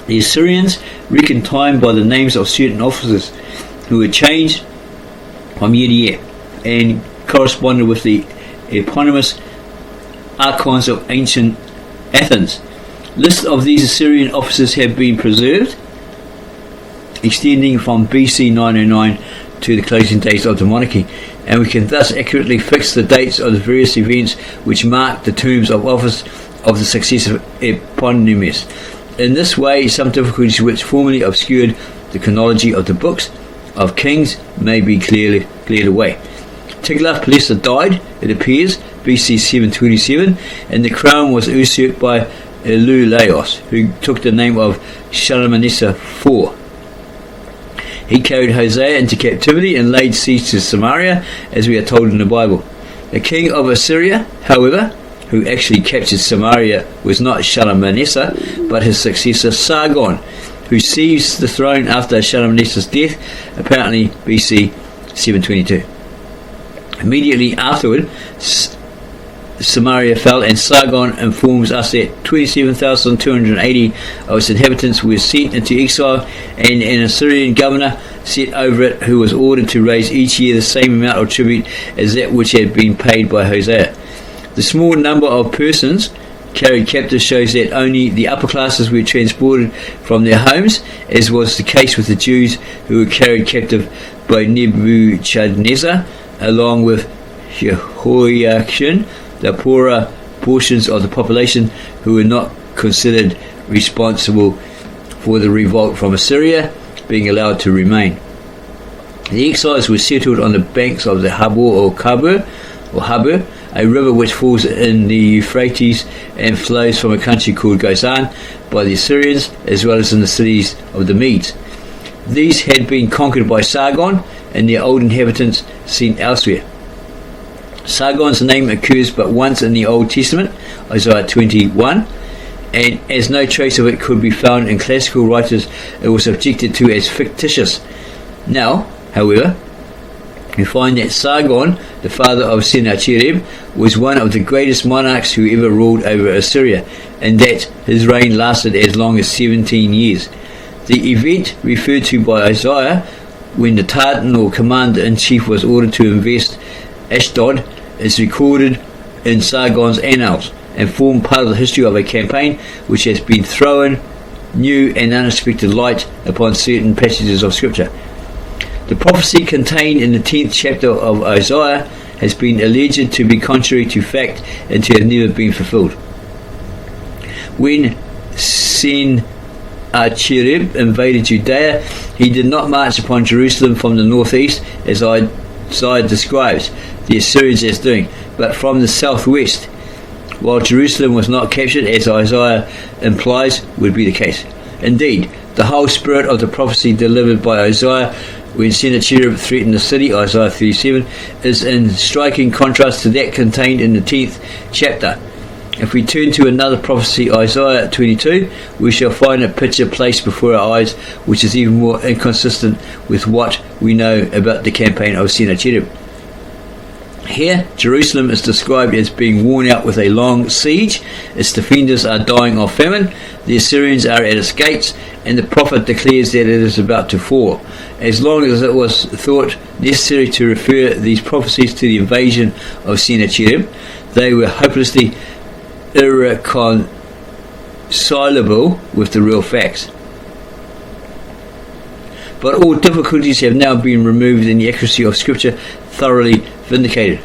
The Assyrians reckoned time by the names of certain officers who were changed from year to year and corresponded with the eponymous archons of ancient Athens. Lists of these Assyrian officers have been preserved, extending from BC 909 to the closing days of the monarchy, and we can thus accurately fix the dates of the various events which mark the terms of office of the successive eponymies. In this way, some difficulties which formerly obscured the chronology of the books of kings may be cleared away. Tiglath-Pileser died, it appears, BC 727, and the crown was usurped by Elulaos, who took the name of Shalmaneser IV. He carried Hosea into captivity and laid siege to Samaria, as we are told in the Bible. The king of Assyria, however, who actually captured Samaria, was not Shalmaneser, but his successor Sargon, who seized the throne after Shalmaneser's death, apparently BC 722. Immediately afterward, Samaria fell, and Sargon informs us that 27,280 of its inhabitants were sent into exile, and an Assyrian governor set over it, who was ordered to raise each year the same amount of tribute as that which had been paid by Hosea. The small number of persons carried captive shows that only the upper classes were transported from their homes, as was the case with the Jews who were carried captive by Nebuchadnezzar, along with Jehoiachin. The poorer portions of the population who were not considered responsible for the revolt from Assyria being allowed to remain. The exiles were settled on the banks of the Habur, a river which falls in the Euphrates and flows from a country called Gozan by the Assyrians, as well as in the cities of the Medes. These had been conquered by Sargon and their old inhabitants sent elsewhere. Sargon's name occurs but once in the Old Testament, Isaiah 21, and as no trace of it could be found in classical writers, it was objected to as fictitious. Now, however, we find that Sargon, the father of Sennacherib, was one of the greatest monarchs who ever ruled over Assyria, and that his reign lasted as long as 17 years. The event referred to by Isaiah, when the Tartan or commander-in-chief was ordered to invest Ashdod, is recorded in Sargon's annals and formed part of the history of a campaign which has been thrown new and unexpected light upon certain passages of scripture. The prophecy contained in the 10th chapter of Isaiah has been alleged to be contrary to fact and to have never been fulfilled. When Sennacherib invaded Judea, he did not march upon Jerusalem from the northeast, as Isaiah describes the Assyrians as doing, but from the southwest, while Jerusalem was not captured, as Isaiah implies would be the case. Indeed, the whole spirit of the prophecy delivered by Isaiah when Sennacherib threatened the city, Isaiah 37, is in striking contrast to that contained in the 10th chapter. If we turn to another prophecy, Isaiah 22, we shall find a picture placed before our eyes which is even more inconsistent with what we know about the campaign of Sennacherib. Here, Jerusalem is described as being worn out with a long siege, its defenders are dying of famine, the Assyrians are at its gates, and the prophet declares that it is about to fall. As long as it was thought necessary to refer these prophecies to the invasion of Sennacherib, they were hopelessly irreconcilable with the real facts. But all difficulties have now been removed and the accuracy of Scripture thoroughly vindicated.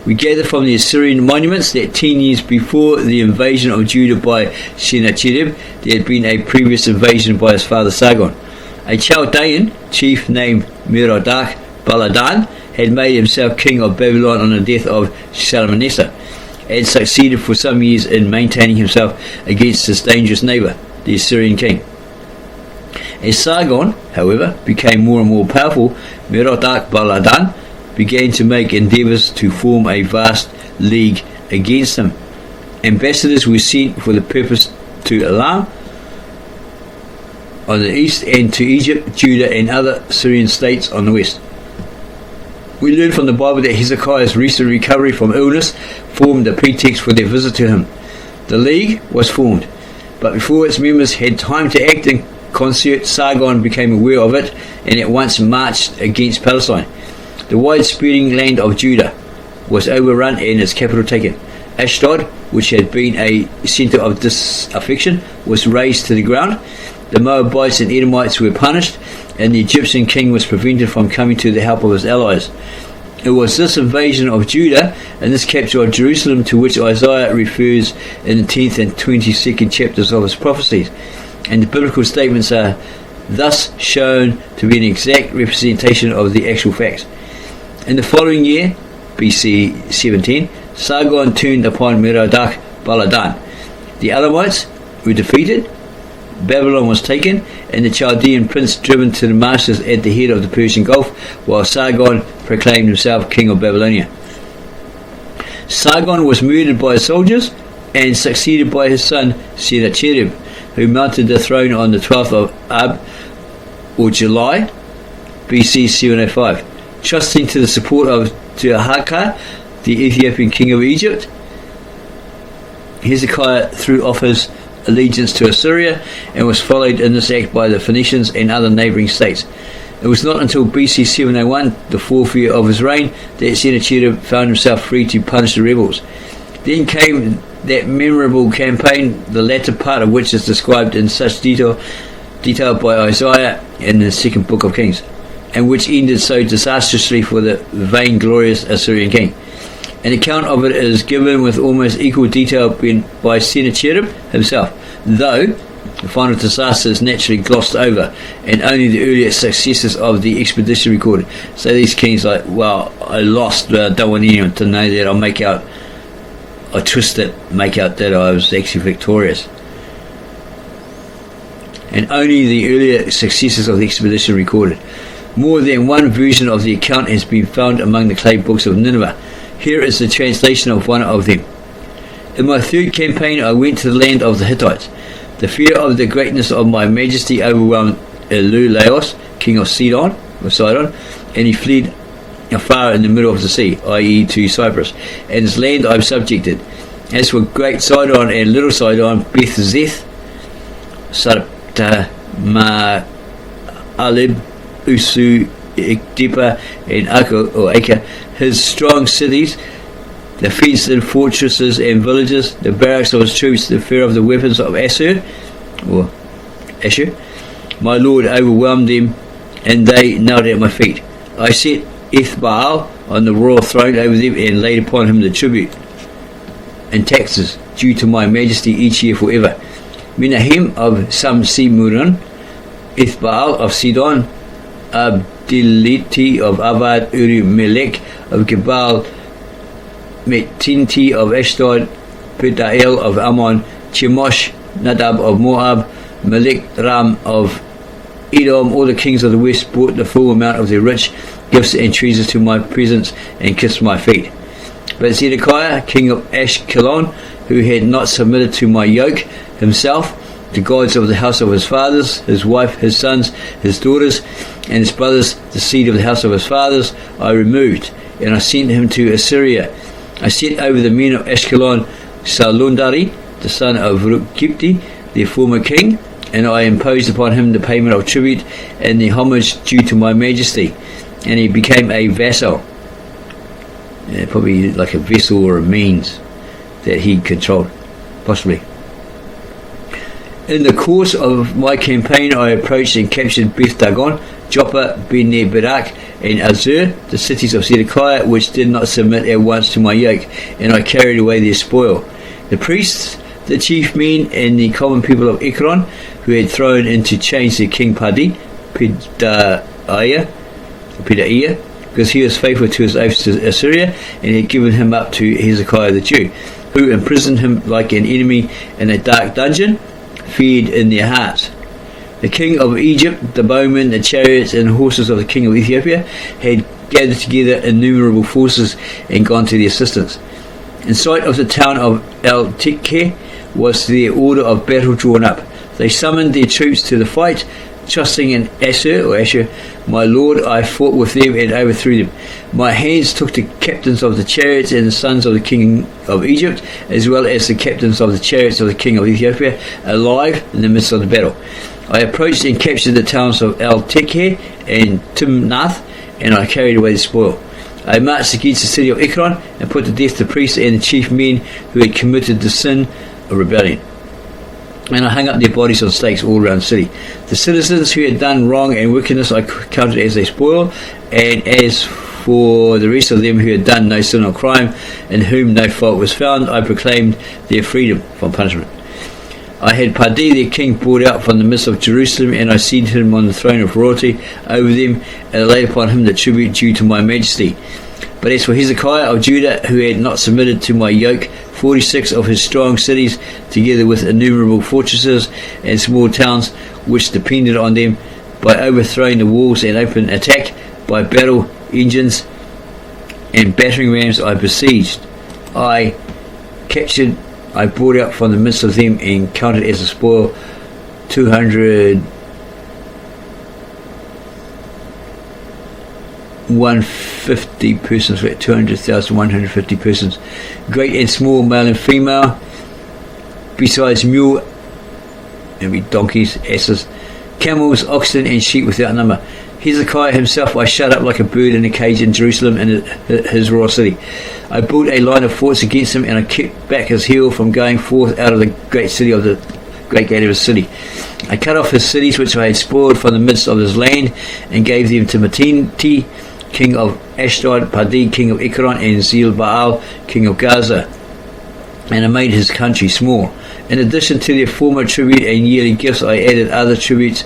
We gather from the Assyrian monuments that 10 years before the invasion of Judah by Sennacherib, there had been a previous invasion by his father Sargon. A Chaldean chief named Merodach Baladan had made himself king of Babylon on the death of Shalmaneser, and succeeded for some years in maintaining himself against his dangerous neighbour, the Assyrian king. As Sargon, however, became more and more powerful, Merodach Baladan began to make endeavours to form a vast league against him. Ambassadors were sent for the purpose to Elam on the east, and to Egypt, Judah and other Syrian states on the west. We learn from the Bible that Hezekiah's recent recovery from illness formed a pretext for their visit to him. The league was formed, but before its members had time to act in concert, Sargon became aware of it and at once marched against Palestine. The wide-spreading land of Judah was overrun and its capital taken. Ashdod, which had been a centre of disaffection, was razed to the ground. The Moabites and Edomites were punished, and the Egyptian king was prevented from coming to the help of his allies. It was this invasion of Judah and this capture of Jerusalem to which Isaiah refers in the 10th and 22nd chapters of his prophecies, and the biblical statements are thus shown to be an exact representation of the actual facts. In the following year, BC 17, Sargon turned upon Merodach Baladan. The Elamites were defeated, Babylon was taken, and the Chaldean prince driven to the marshes at the head of the Persian Gulf, while Sargon proclaimed himself king of Babylonia. Sargon was murdered by his soldiers and succeeded by his son Sennacherib, who mounted the throne on the 12th of Ab, or July, BC 705. Trusting to the support of Hancock, the Ethiopian king of Egypt, Hezekiah threw off his allegiance to Assyria and was followed in this act by the Phoenicians and other neighbouring states. It was not until BC 701, the 4th year of his reign, that Sennacherib found himself free to punish the rebels. Then came that memorable campaign, the latter part of which is described in such detail by Isaiah in the second book of Kings, and which ended so disastrously for the vainglorious Assyrian king. An account of it is given with almost equal detail by Sennacherib himself, though the final disaster is naturally glossed over and only the earlier successes of the expedition recorded. So these kings like, well, I lost, but I don't want anyone to know that. I twist it, make out that I was actually victorious. And only the earlier successes of the expedition recorded. More than one version of the account has been found among the clay books of Nineveh. Here is the translation of one of them. In my third campaign I went to the land of the Hittites. The fear of the greatness of my majesty overwhelmed Elulaos, king of Sidon, and he fled afar in the middle of the sea, i.e. to Cyprus, and his land I subjected. As for Great Sidon and Little Sidon, Beth-zeth, Sarepta, Ma'alib, Usu, Ikdepa, and Acca, his strong cities, the fenced-in fortresses and villages, the barracks of his troops, the fear of the weapons of Assur, my lord overwhelmed them, and they knelt at my feet. I set Ethbaal on the royal throne over them, and laid upon him the tribute and taxes due to my majesty each year forever. Menahem of Samsimurun, Ethbaal of Sidon, Abdiliti of Avad, Uri Melech of Gebal, Metinti of Ashdod, Pedael of Ammon, Chemosh, Nadab of Moab, Melech Ram of Edom. All the kings of the west brought the full amount of their rich gifts and treasures to my presence and kissed my feet. But Zedekiah, king of Ashkelon, who had not submitted to my yoke himself, the gods of the house of his fathers, his wife, his sons, his daughters, and his brothers, the seed of the house of his fathers, I removed, and I sent him to Assyria. I set over the men of Ashkelon Salundari, the son of Rukipti, their former king, and I imposed upon him the payment of tribute and the homage due to my majesty, and he became a vassal, probably like a vessel or a means that he controlled, possibly. In the course of my campaign, I approached and captured Beth Dagon, Joppa, Bene Berak, and Azur, the cities of Zedekiah, which did not submit at once to my yoke, and I carried away their spoil. The priests, the chief men, and the common people of Ekron, who had thrown into chains their king Pedaiah, because he was faithful to his oaths to Assyria, and had given him up to Hezekiah the Jew, who imprisoned him like an enemy in a dark dungeon, feared in their hearts. The king of Egypt, the bowmen, the chariots, and horses of the king of Ethiopia had gathered together innumerable forces and gone to their assistance. In sight of the town of El-Tikhe was their order of battle drawn up. They summoned their troops to the fight, trusting in Asher, my lord, I fought with them and overthrew them. My hands took the captains of the chariots and the sons of the king of Egypt, as well as the captains of the chariots of the king of Ethiopia, alive in the midst of the battle. I approached and captured the towns of El-Tekeh and Timnath, and I carried away the spoil. I marched against the city of Ekron and put to death the priests and the chief men who had committed the sin of rebellion. And I hung up their bodies on stakes all around the city. The citizens who had done wrong and wickedness I counted as a spoil, and as for the rest of them who had done no sin or crime, in whom no fault was found, I proclaimed their freedom from punishment. I had Padi their king brought out from the midst of Jerusalem, and I seated him on the throne of royalty over them, and I laid upon him the tribute due to my majesty. But as for Hezekiah of Judah, who had not submitted to my yoke, 46 of his strong cities, together with innumerable fortresses and small towns which depended on them, by overthrowing the walls and open attack, by battle engines and battering rams I besieged. I captured, I brought out from the midst of them and counted as a spoil 150 persons, 200,150 persons, great and small, male and female, besides mule, and donkeys, asses, camels, oxen, and sheep without number. Hezekiah himself I shut up like a bird in a cage in Jerusalem and his royal city. I built a line of forts against him, and I kept back his heel from going forth out of the great city of the great gate of his city. I cut off his cities which I had spoiled from the midst of his land, and gave them to Matinti, king of Ashdod, Padi, king of Ekron, and Zeel-Baal, king of Gaza, and I made his country small. In addition to their former tribute and yearly gifts, I added other tribute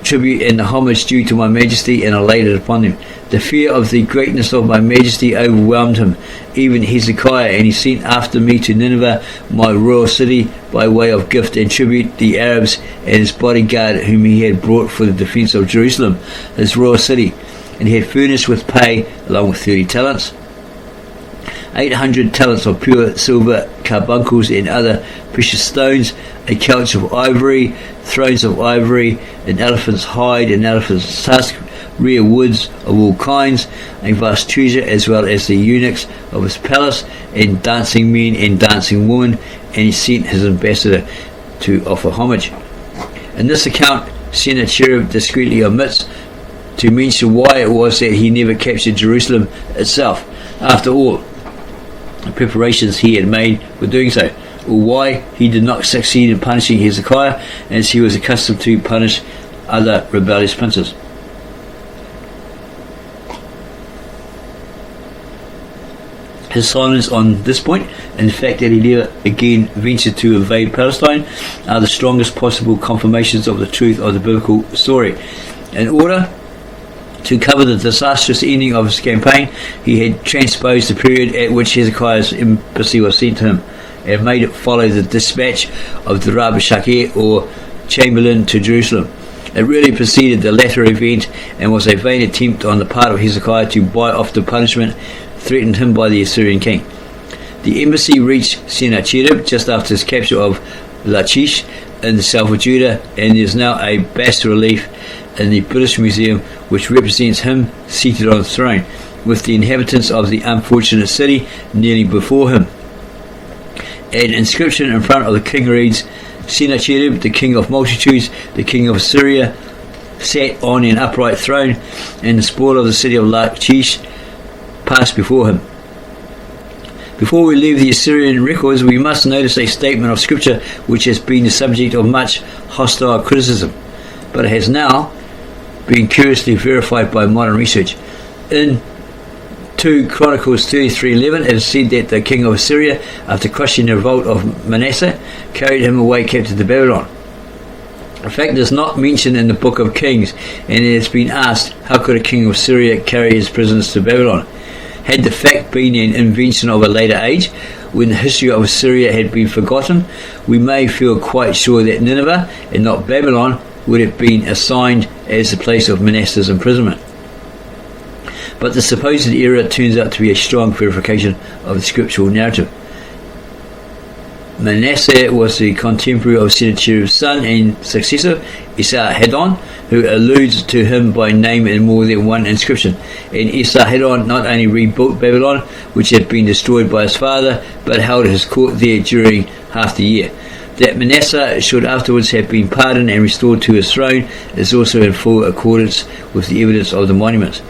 and the homage due to my majesty, and I laid it upon them. The fear of the greatness of my majesty overwhelmed him, even Hezekiah, and he sent after me to Nineveh, my royal city, by way of gift and tribute, the Arabs and his bodyguard whom he had brought for the defence of Jerusalem, his royal city, and he had furnished with pay, along with 30 talents, 800 talents of pure silver, carbuncles and other precious stones, a couch of ivory, thrones of ivory, an elephant's hide, an elephant's tusk, rare woods of all kinds, a vast treasure, as well as the eunuchs of his palace, and dancing men and dancing women, and he sent his ambassador to offer homage. In this account, Sennacherib discreetly omits to mention why it was that he never captured Jerusalem itself, after all the preparations he had made for doing so, or why he did not succeed in punishing Hezekiah, as he was accustomed to punish other rebellious princes. His silence on this point, and the fact that he never again ventured to invade Palestine, are the strongest possible confirmations of the truth of the biblical story. In order to cover the disastrous ending of his campaign, he had transposed the period at which Hezekiah's embassy was sent to him, and made it follow the dispatch of the Rabshakeh or Chamberlain to Jerusalem. It really preceded the latter event, and was a vain attempt on the part of Hezekiah to buy off the punishment threatened him by the Assyrian king. The embassy reached Sennacherib just after his capture of Lachish in the south of Judah, and there is now a bas-relief in the British Museum which represents him seated on the throne, with the inhabitants of the unfortunate city kneeling before him. An inscription in front of the king reads, Sennacherib, the king of multitudes, the king of Assyria, sat on an upright throne, and the spoil of the city of Lachish passed before him. Before we leave the Assyrian records, we must notice a statement of scripture which has been the subject of much hostile criticism, but it has now been curiously verified by modern research. In 2 Chronicles 33:11, it is said that the king of Assyria, after crushing the revolt of Manasseh, carried him away captive to Babylon. The fact is not mentioned in the book of Kings, and it has been asked, how could a king of Syria carry his prisoners to Babylon? Had the fact been an invention of a later age, when the history of Assyria had been forgotten, we may feel quite sure that Nineveh, and not Babylon, would have been assigned as the place of Manasseh's imprisonment. But the supposed error turns out to be a strong verification of the scriptural narrative. Manasseh was the contemporary of Sennacherib's son and successor, Esarhaddon, who alludes to him by name in more than one inscription. And Esarhaddon not only rebuilt Babylon, which had been destroyed by his father, but held his court there during half the year. That Manasseh should afterwards have been pardoned and restored to his throne is also in full accordance with the evidence of the monuments.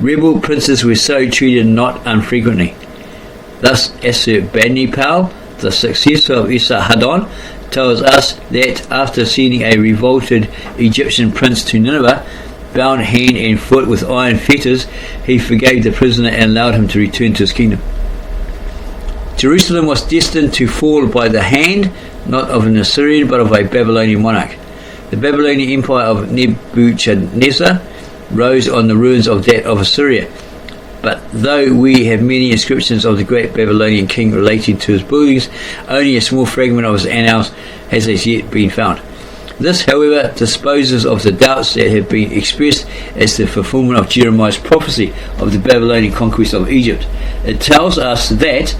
Rebel princes were so treated not unfrequently. Thus, Assurbanipal, the successor of Esarhaddon, tells us that after sending a revolted Egyptian prince to Nineveh, bound hand and foot with iron fetters, he forgave the prisoner and allowed him to return to his kingdom. Jerusalem was destined to fall by the hand, not of an Assyrian, but of a Babylonian monarch. The Babylonian empire of Nebuchadnezzar rose on the ruins of that of Assyria. But though we have many inscriptions of the great Babylonian king relating to his buildings, only a small fragment of his annals has as yet been found. This, however, disposes of the doubts that have been expressed as to the fulfillment of Jeremiah's prophecy of the Babylonian conquest of Egypt. It tells us that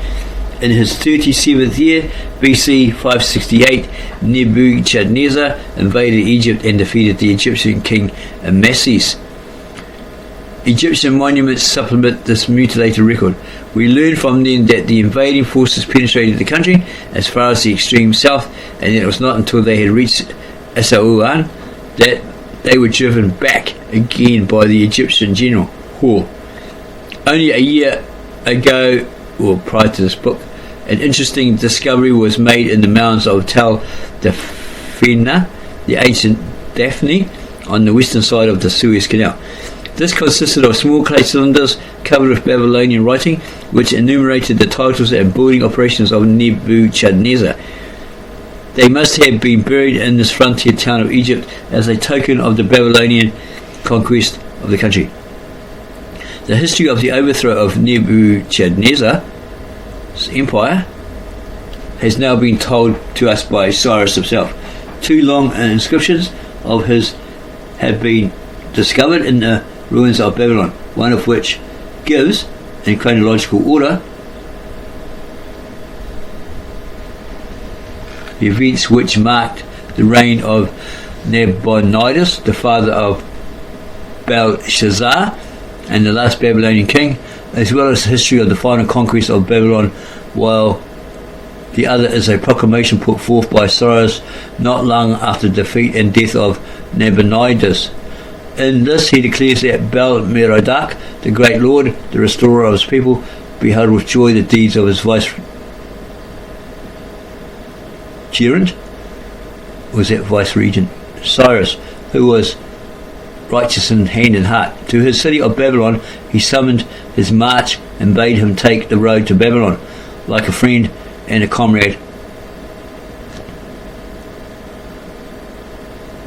in his 37th year, BC 568, Nebuchadnezzar invaded Egypt and defeated the Egyptian king Amasis. Egyptian monuments supplement this mutilated record. We learn from them that the invading forces penetrated the country as far as the extreme south, and that it was not until they had reached Assuan that they were driven back again by the Egyptian general Hor. Only a year ago, or prior to this book, an interesting discovery was made in the mounds of Tel Dafina, the ancient Daphne, on the western side of the Suez Canal. This consisted of small clay cylinders covered with Babylonian writing, which enumerated the titles and building operations of Nebuchadnezzar. They must have been buried in this frontier town of Egypt as a token of the Babylonian conquest of the country. The history of the overthrow of Nebuchadnezzar's empire has now been told to us by Cyrus himself. 2 long inscriptions of his have been discovered in the ruins of Babylon, one of which gives, in chronological order, the events which marked the reign of Nabonidus, the father of Belshazzar and the last Babylonian king, as well as the history of the final conquest of Babylon, while the other is a proclamation put forth by Cyrus not long after the defeat and death of Nabonidus. In this he declares that Bel-Merodach, the great lord, the restorer of his people, beheld with joy the deeds of his vicegerent, Cyrus, who was righteous in hand and heart. To his city of Babylon he summoned his march and bade him take the road to Babylon. Like a friend and a comrade,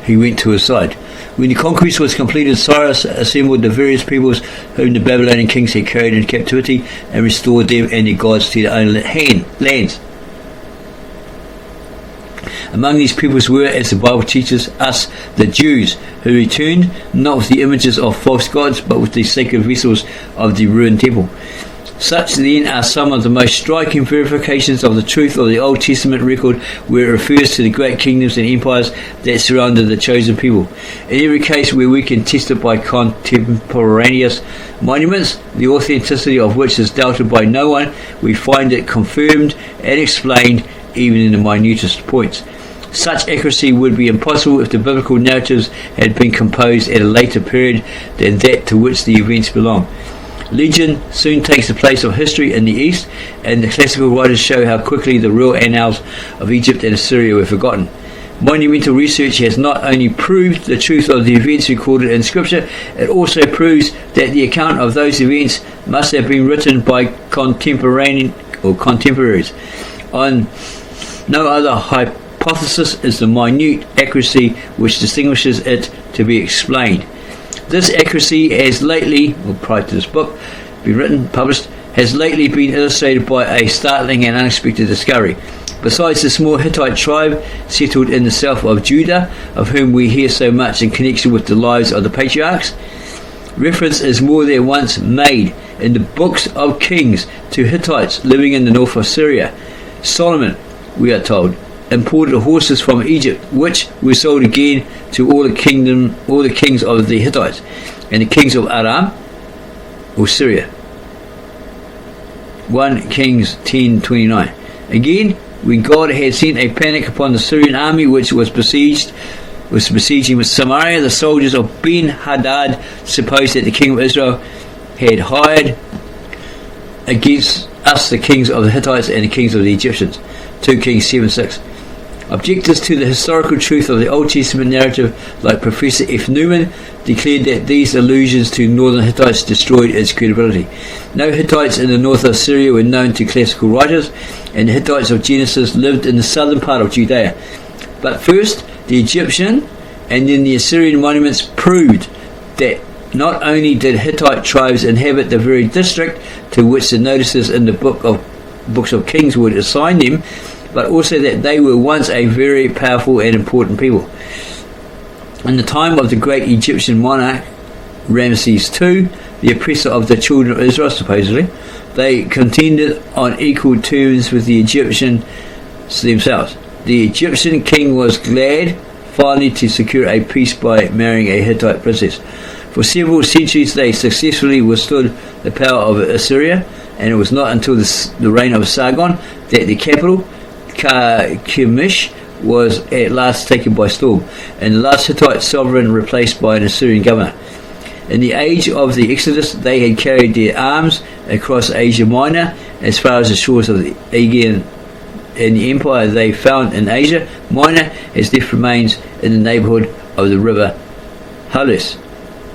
he went to his side. When the conquest was completed, Cyrus assembled the various peoples whom the Babylonian kings had carried into captivity and restored them and their gods to their own lands. Among these peoples were, as the Bible teaches us, the Jews, who returned not with the images of false gods but with the sacred vessels of the ruined temple. Such then are some of the most striking verifications of the truth of the Old Testament record, where it refers to the great kingdoms and empires that surrounded the chosen people. In every case where we can test it by contemporaneous monuments, the authenticity of which is doubted by no one, we find it confirmed and explained even in the minutest points. Such accuracy would be impossible if the biblical narratives had been composed at a later period than that to which the events belong. Legend soon takes the place of history in the East, and the classical writers show how quickly the real annals of Egypt and Assyria were forgotten. Monumental research has not only proved the truth of the events recorded in Scripture, it also proves that the account of those events must have been written by contemporaries. On no other hypothesis is the minute accuracy which distinguishes it to be explained. This accuracy has lately, or prior to this book being written, published, has lately been illustrated by a startling and unexpected discovery. Besides the small Hittite tribe settled in the south of Judah, of whom we hear so much in connection with the lives of the patriarchs, reference is more than once made in the books of Kings to Hittites living in the north of Syria. Solomon, we are told, imported horses from Egypt, which were sold again to all the kings of the Hittites, and the kings of Aram, or Syria. 1 Kings 10:29. Again, when God had sent a panic upon the Syrian army which was besieging with Samaria, the soldiers of Ben-Hadad supposed that the king of Israel had hired against us the kings of the Hittites and the kings of the Egyptians. 2 Kings 7:6. Objectors to the historical truth of the Old Testament narrative, like Professor F. Newman, declared that these allusions to northern Hittites destroyed its credibility. No Hittites in the north of Syria were known to classical writers, and the Hittites of Genesis lived in the southern part of Judea. But first, the Egyptian and then the Assyrian monuments proved that not only did Hittite tribes inhabit the very district to which the notices in the books of Kings would assign them, but also that they were once a very powerful and important people. In the time of the great Egyptian monarch Ramses II, the oppressor of the children of Israel, supposedly, they contended on equal terms with the Egyptians themselves. The Egyptian king was glad finally to secure a peace by marrying a Hittite princess. For several centuries they successfully withstood the power of Assyria, and it was not until the reign of Sargon that the capital, Carchemish, was at last taken by storm, and the last Hittite sovereign replaced by an Assyrian governor. In the age of the Exodus, they had carried their arms across Asia Minor as far as the shores of the Aegean, and the empire they found in Asia Minor has left remains in the neighbourhood of the river Halys,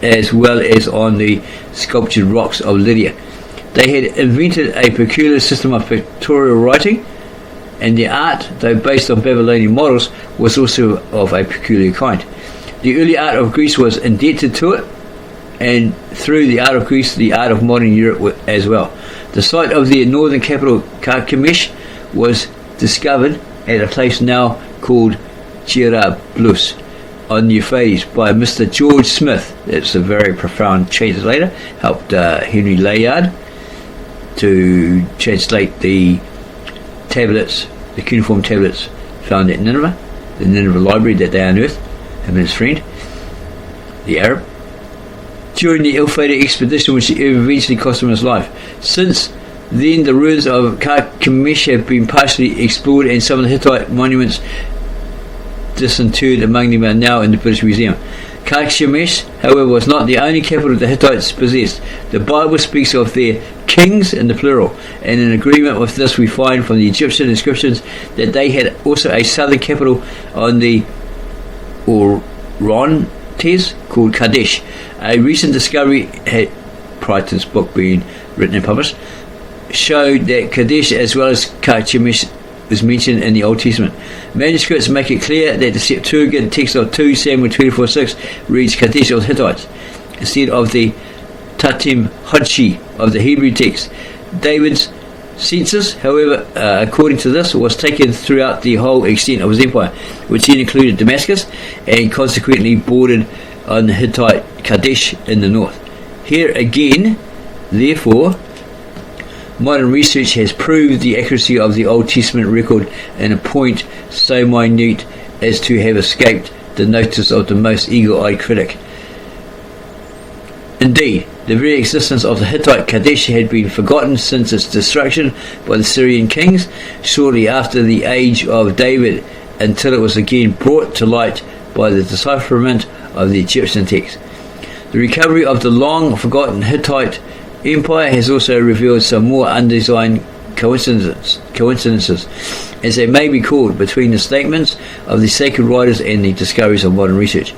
as well as on the sculptured rocks of Lydia. They had invented a peculiar system of pictorial writing, and their art, though based on Babylonian models, was also of a peculiar kind. The early art of Greece was indebted to it, and through the art of Greece, the art of modern Europe as well. The site of their northern capital, Carchemish, was discovered at a place now called Jerablus on the Euphrates by Mr. George Smith. It's a very profound translator, helped Henry Layard to translate the tablets, the cuneiform tablets found at Nineveh, the Nineveh library that they unearthed, him and his friend, the Arab, during the ill-fated expedition which eventually cost him his life. Since then, the ruins of Carchemish have been partially explored, and some of the Hittite monuments disinterred among them are now in the British Museum. Carchemish, however, was not the only capital the Hittites possessed. The Bible speaks of their kings in the plural, and in agreement with this we find from the Egyptian inscriptions that they had also a southern capital on the Orontes called Kadesh. A recent discovery, prior to this book being written and published, showed that Kadesh as well as Carchemish was mentioned in the Old Testament. Manuscripts make it clear that the Septuagint text of 2 Samuel 24:6 reads Kadesh of the Hittites instead of the Tatim Hodshi of the Hebrew text. David's census, however, according to this, was taken throughout the whole extent of his empire, which then included Damascus and consequently bordered on the Hittite Kadesh in the north. Here again, therefore, modern research has proved the accuracy of the Old Testament record in a point so minute as to have escaped the notice of the most eagle-eyed critic. Indeed, the very existence of the Hittite Kadesh had been forgotten since its destruction by the Syrian kings shortly after the age of David, until it was again brought to light by the decipherment of the Egyptian text. The recovery of the long-forgotten Hittite empire has also revealed some more undesigned coincidences, as they may be called, between the statements of the sacred writers and the discoveries of modern research.